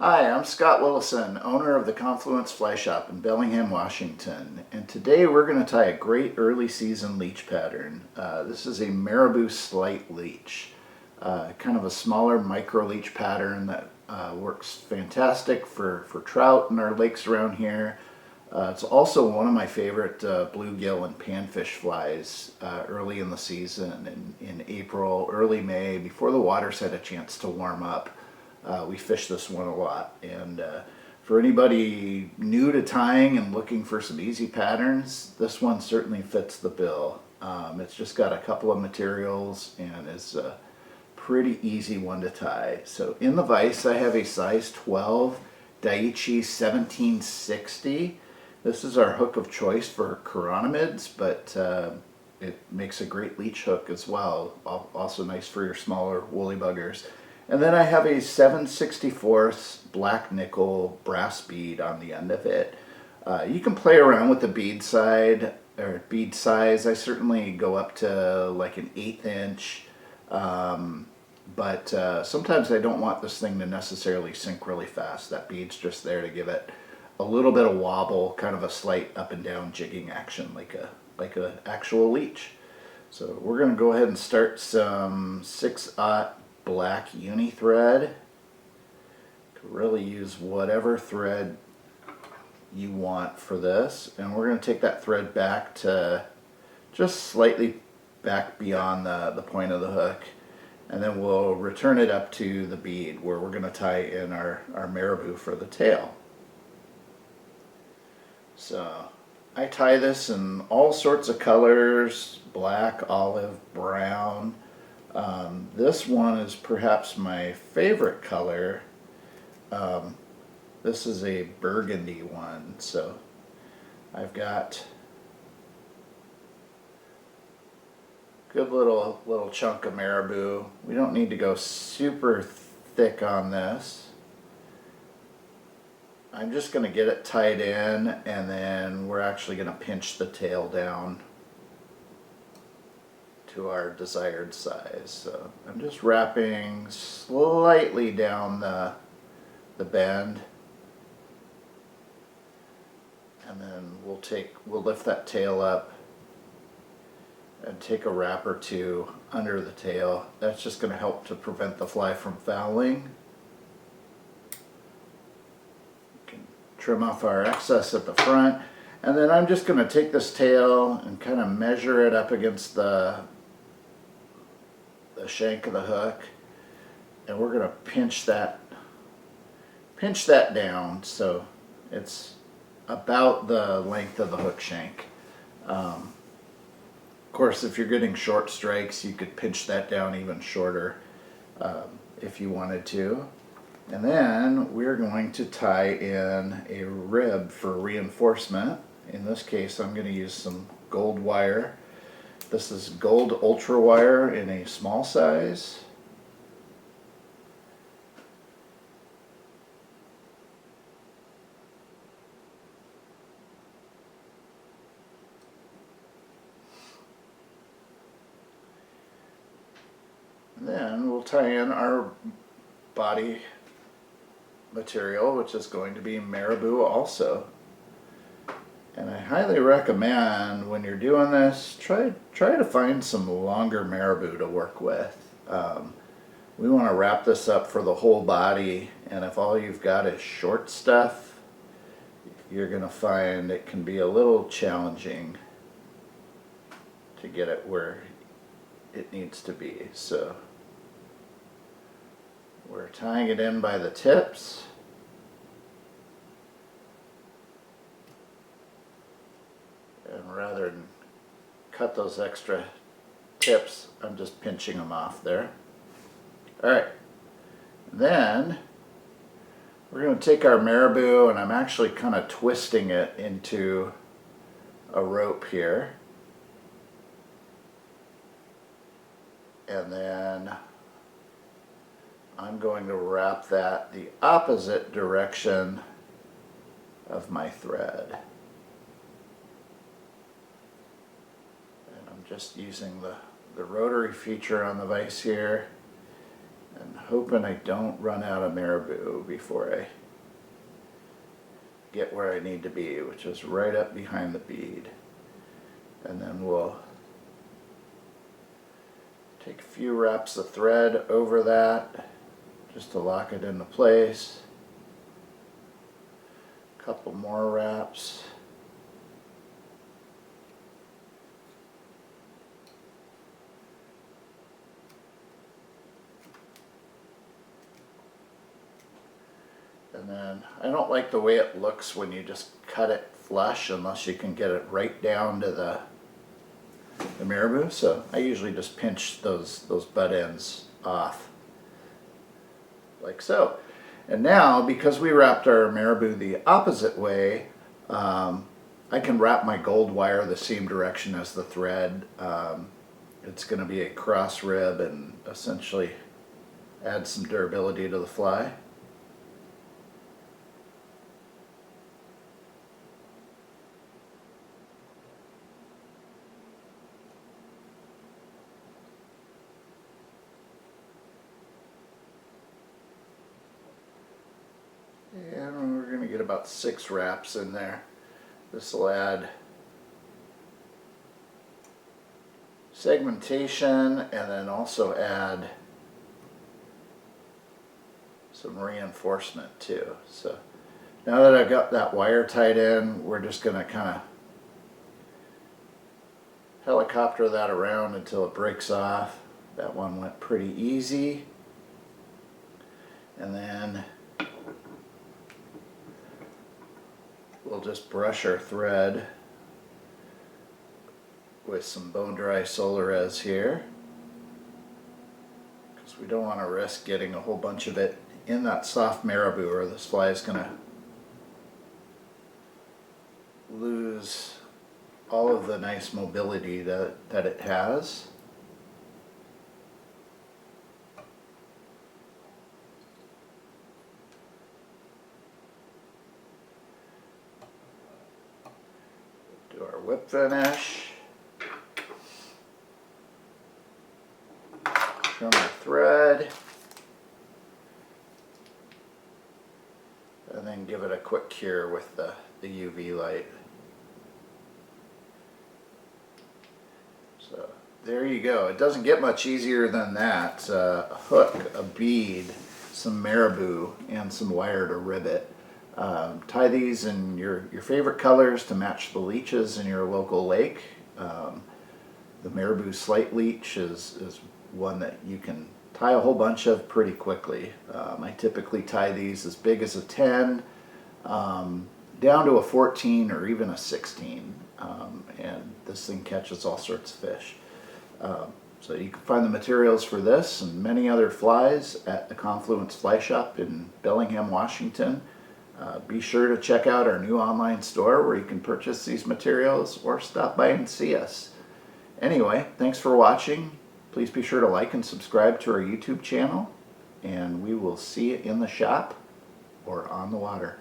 Hi, I'm Scott Willison, owner of the Confluence Fly Shop in Bellingham, Washington, and today we're going to tie a great early season leech pattern. This is a Marabou Slight Leech, kind of a smaller micro leech pattern that works fantastic for trout in our lakes around here. It's also one of my favorite bluegill and panfish flies early in the season, in April, early May, before the water's had a chance to warm up. We fish this one a lot, and for anybody new to tying and looking for some easy patterns, this one certainly fits the bill. It's just got a couple of materials and is a pretty easy one to tie. So in the vise I have a size 12 Daiichi 1760. This is our hook of choice for chironomids, but it makes a great leech hook as well. Also nice for your smaller woolly buggers. And then I have a 7/64 black nickel brass bead on the end of it. You can play around with the bead side or bead size. I certainly go up to like an 1/8 inch, but sometimes I don't want this thing to necessarily sink really fast. That bead's just there to give it a little bit of wobble, kind of a slight up and down jigging action, like a actual leech. So we're going to go ahead and start some 6/0 black uni thread. Could really use whatever thread you want for this, and we're going to take that thread back to just slightly back beyond the point of the hook, and then we'll return it up to the bead where we're going to tie in our marabou for the tail. So I tie this in all sorts of colors: black, olive, brown. This one is perhaps my favorite color. This is a burgundy one, so I've got a good little chunk of marabou. We don't need to go super thick on this. I'm just going to get it tied in, and then we're actually going to pinch the tail down to our desired size. So I'm just wrapping slightly down the bend, and then we'll lift that tail up and take a wrap or two under the tail. That's just going to help to prevent the fly from fouling. Trim off our excess at the front, and then I'm just going to take this tail and kind of measure it up against the shank of the hook, and we're going to pinch that down so it's about the length of the hook shank. Of course, if you're getting short strikes, you could pinch that down even shorter if you wanted to. And then we're going to tie in a rib for reinforcement. In this case, I'm going to use some gold wire. This is gold ultra wire in a small size. And then we'll tie in our body material, which is going to be marabou also. And I highly recommend when you're doing this, try to find some longer marabou to work with. We want to wrap this up for the whole body, and if all you've got is short stuff, you're going to find it can be a little challenging to get it where it needs to be. So we're tying it in by the tips. And rather than cut those extra tips, I'm just pinching them off there. Alright, then we're going to take our marabou, and I'm actually kind of twisting it into a rope here. And then I'm going to wrap that the opposite direction of my thread. And I'm just using the rotary feature on the vise here And hoping I don't run out of Marabou before I get where I need to be, which is right up behind the bead. And then we'll take a few wraps of thread over that just to lock it into place. A couple more wraps. And then I don't like the way it looks when you just cut it flush unless you can get it right down to the Marabou, so I usually just pinch those butt ends off like so. And now, because we wrapped our Marabou the opposite way, I can wrap my gold wire the same direction as the thread. It's going to be a cross rib and essentially add some durability to the fly. And we're going to get about 6 wraps in there. This will add segmentation and then also add some reinforcement too. So now that I've got that wire tied in, we're just going to kind of helicopter that around until it breaks off. That one went pretty easy. And then we'll just brush our thread with some bone dry Solarez here, because we don't want to risk getting a whole bunch of it in that soft Marabou, or this fly is going to lose all of the nice mobility that it has. Do our whip finish. Trim our thread. And then give it a quick cure with the UV light. So there you go. It doesn't get much easier than that. A hook, a bead, some Marabou, and some wire to rivet. Tie these in your favorite colors to match the leeches in your local lake. The Marabou Slight Leech is one that you can tie a whole bunch of pretty quickly. I typically tie these as big as a 10, down to a 14 or even a 16, and this thing catches all sorts of fish. So you can find the materials for this and many other flies at the Confluence Fly Shop in Bellingham, Washington. Be sure to check out our new online store where you can purchase these materials or stop by and see us. Anyway, thanks for watching. Please be sure to like and subscribe to our YouTube channel, and we will see you in the shop or on the water.